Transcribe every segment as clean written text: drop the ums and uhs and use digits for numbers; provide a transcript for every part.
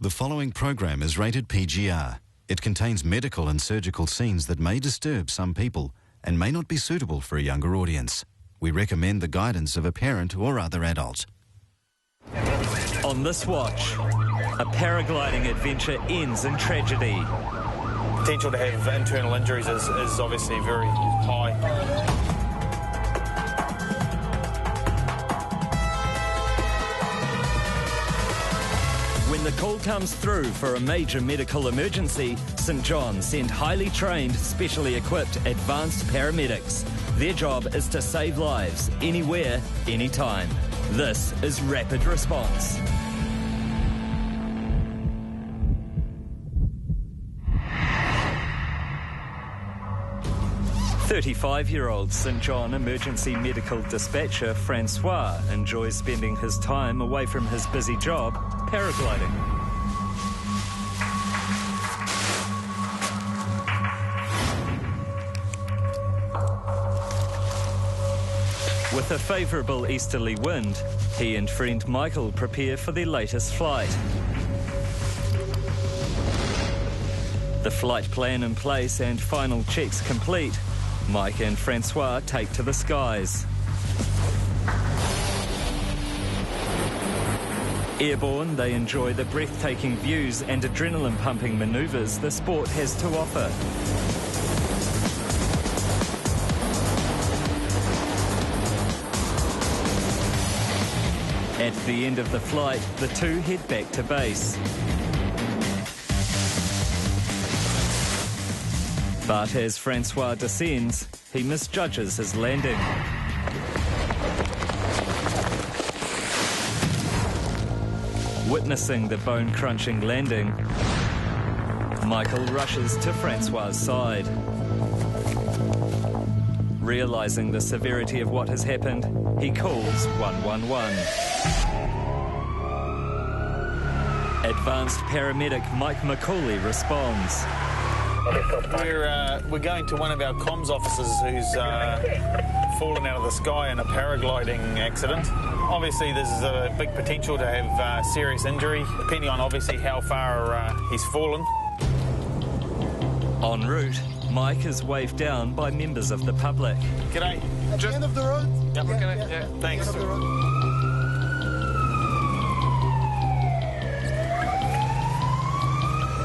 The following program is rated PGR. It contains medical and surgical scenes that may disturb some people and may not be suitable for a younger audience. We recommend the guidance of a parent or other adult. On this watch, a paragliding adventure ends in tragedy. Potential to have internal injuries is obviously very high. When the call comes through for a major medical emergency, St John send highly trained, specially equipped advanced paramedics. Their job is to save lives anywhere, anytime. This is Rapid Response. "35-year-old St John emergency medical dispatcher Francois enjoys spending his time away from his busy job paragliding. With a favourable easterly wind, he and friend Michael prepare for their latest flight. The flight plan in place and final checks complete, Mike and Francois take to the skies. Airborne, they enjoy the breathtaking views and adrenaline-pumping manoeuvres the sport has to offer. At the end of the flight, the two head back to base. But as Francois descends, he misjudges his landing. Witnessing the bone-crunching landing, Michael rushes to Francois' side. Realising the severity of what has happened, he calls 111. Advanced paramedic Mike McCauley responds. We're going to one of our comms officers who's fallen out of the sky in a paragliding accident. Obviously, there's a big potential to have serious injury, depending on obviously how far he's fallen. En route, Mike is waved down by members of the public. G'day. At the end of the road? Yep. Yeah. Thanks. End of the road.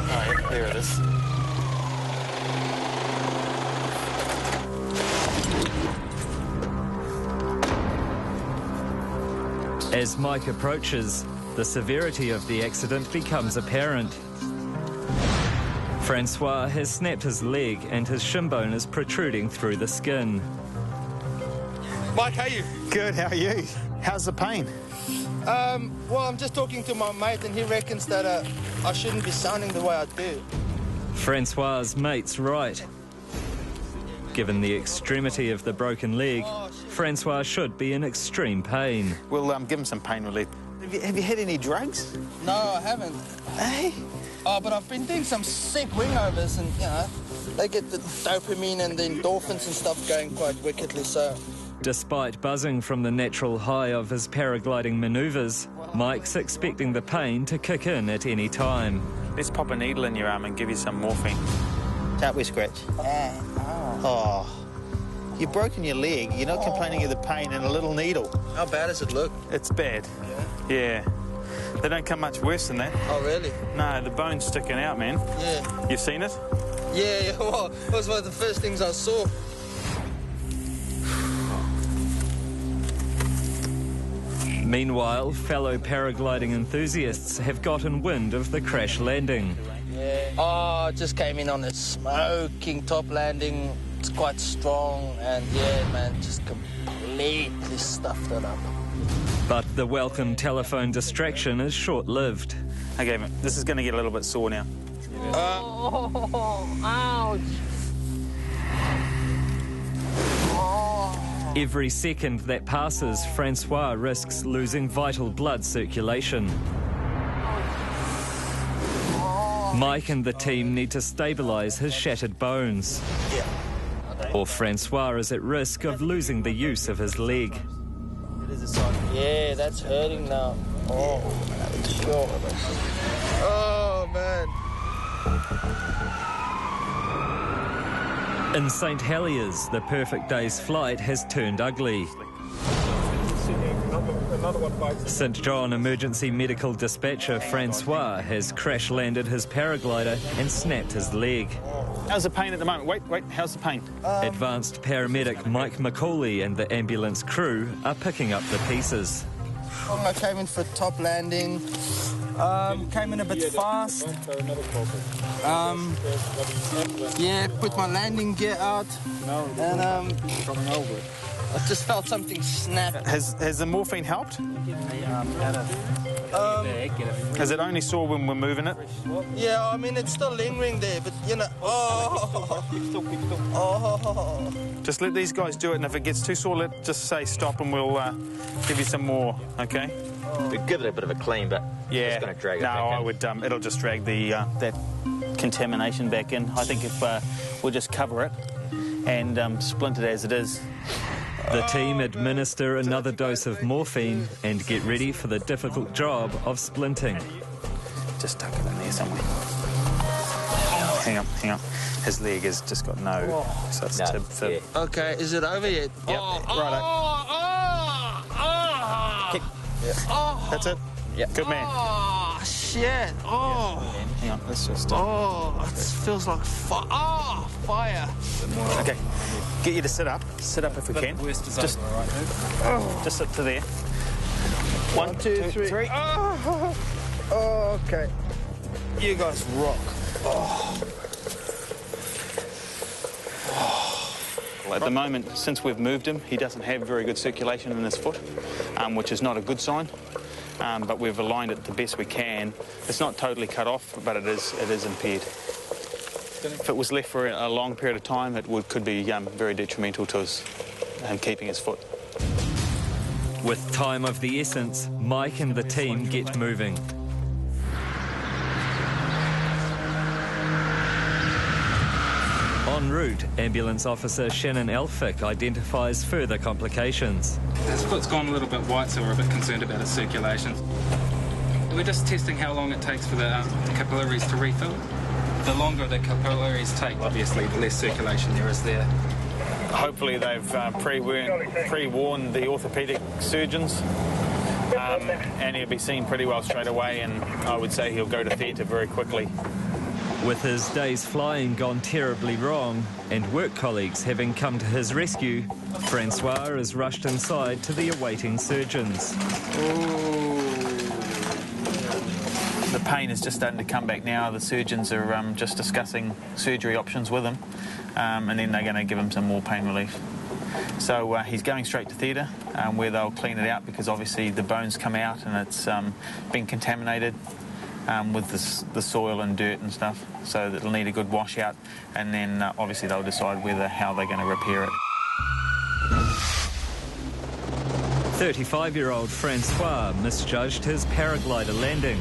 Oh, yeah, there it is. As Mike approaches, the severity of the accident becomes apparent. Francois has snapped his leg and his shin bone is protruding through the skin. Mike, how are you? Good, how are you? How's the pain? Well, I'm just talking to my mate and he reckons that I shouldn't be sounding the way I do. Francois' mate's right. Given the extremity of the broken leg, Francois should be in extreme pain. We'll give him some pain relief. Have you had any drugs? No, I haven't. Hey? Oh, but I've been doing some sick wingovers and, you know, they get the dopamine and the endorphins and stuff going quite wickedly, so... Despite buzzing from the natural high of his paragliding manoeuvres, Mike's expecting the pain to kick in at any time. Let's pop a needle in your arm and give you some morphine. Can't we scratch? Yeah. Oh, you've broken your leg. You're not complaining of the pain and a little needle. How bad does it look? It's bad. Yeah. They don't come much worse than that. Oh, really? No, the bone's sticking out, man. Yeah. You've seen it? Yeah, well, it was one of the first things I saw. Meanwhile, fellow paragliding enthusiasts have gotten wind of the crash landing. Yeah. Oh, it just came in on a smoking top landing. It's quite strong and, yeah, man, just completely stuffed it up. But the welcome telephone distraction is short-lived. Okay, mate, this is going to get a little bit sore now. Ouch. Every second that passes, Francois risks losing vital blood circulation. Mike and the team need to stabilise his shattered bones. Or Francois is at risk of losing the use of his leg. Yeah, that's hurting now. Oh, sure. In St Heliers, the perfect day's flight has turned ugly. St John emergency medical dispatcher Francois has crash-landed his paraglider and snapped his leg. How's the pain at the moment? Wait, how's the pain? Advanced paramedic Mike McCauley and the ambulance crew are picking up the pieces. I came in for top landing, came in a bit fast. Yeah, put my landing gear out, and I just felt something snap. Has the morphine helped? Is it only sore when we're moving it? Yeah, I mean, it's still lingering there, but you know, Just let these guys do it, and if it gets too sore, just say stop and we'll give you some more, okay? We'd give it a bit of a clean, but yeah, it's going to drag it no, back I in. would. It'll just drag the that contamination back in. I think if we'll just cover it and splint it as it is. The team administer another dose of morphine and get ready for the difficult job of splinting. Just tuck it in there somewhere. Hang on. His leg has just got no, so it's tib fib. Yeah. Okay, is it over yet? Yep, That's it. Yep. Good man. Oh, shit. Oh. Hang on, let's just. Oh, it feels like fire. Okay, get you to sit up. Sit up if we can. Just sit to there. One, two, three. Oh, okay. You guys rock. Well, at the moment, since we've moved him, he doesn't have very good circulation in his foot, which is not a good sign. But we've aligned it the best we can. It's not totally cut off, but it is impaired. If it was left for a long period of time, it could be very detrimental to his keeping his foot. With time of the essence, Mike and the team get moving. En route, ambulance officer Shannon Elphick identifies further complications. His foot's gone a little bit white, so we're a bit concerned about his circulation. We're just testing how long it takes for the capillaries to refill. The longer the capillaries take, obviously, the less circulation there is there. Hopefully they've pre-warned the orthopaedic surgeons, and he'll be seen pretty well straight away, and I would say he'll go to theatre very quickly. With his day's flying gone terribly wrong and work colleagues having come to his rescue, Francois is rushed inside to the awaiting surgeons. The pain is just starting to come back now. The surgeons are just discussing surgery options with him, and then they're going to give him some more pain relief. So he's going straight to theatre, where they'll clean it out, because obviously the bones come out and it's been contaminated with the soil and dirt and stuff, so it'll need a good washout, and then obviously they'll decide how they're going to repair it. 35-year-old Francois misjudged his paraglider landing.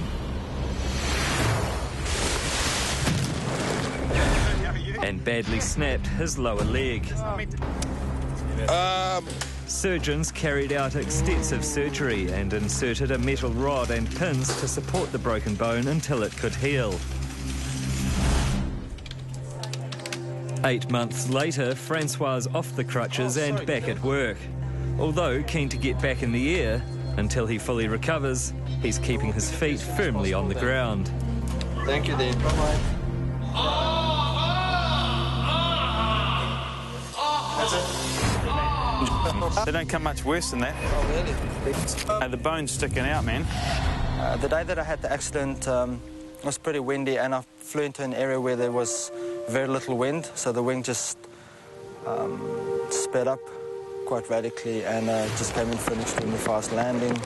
And badly snapped his lower leg. Surgeons carried out extensive surgery and inserted a metal rod and pins to support the broken bone until it could heal. 8 months later, Francois is off the crutches and back at work. Although keen to get back in the air, until he fully recovers, he's keeping his feet firmly on the ground. Thank you, then. Bye-bye. They don't come much worse than that. Oh, really? The bone's sticking out, man. The day that I had the accident, it was pretty windy, and I flew into an area where there was very little wind, so the wing just sped up quite radically, and just came in for an extremely fast landing.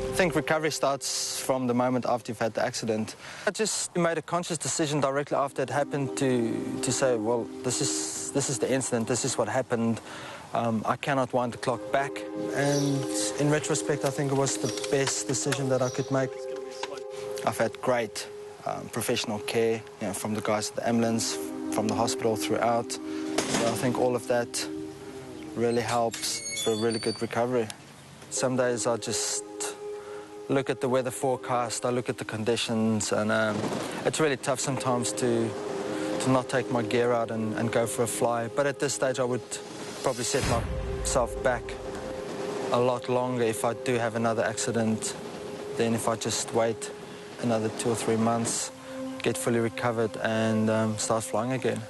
I think recovery starts from the moment after you've had the accident. I just made a conscious decision directly after it happened to say, well, this is the incident, this is what happened. I cannot wind the clock back. And in retrospect, I think it was the best decision that I could make. I've had great professional care, from the guys at the ambulance, from the hospital throughout. So I think all of that really helps for a really good recovery. Some days I just look at the weather forecast, I look at the conditions, and it's really tough sometimes to not take my gear out and go for a fly. But at this stage I would probably set myself back a lot longer if I do have another accident than if I just wait another 2 or 3 months, get fully recovered and start flying again.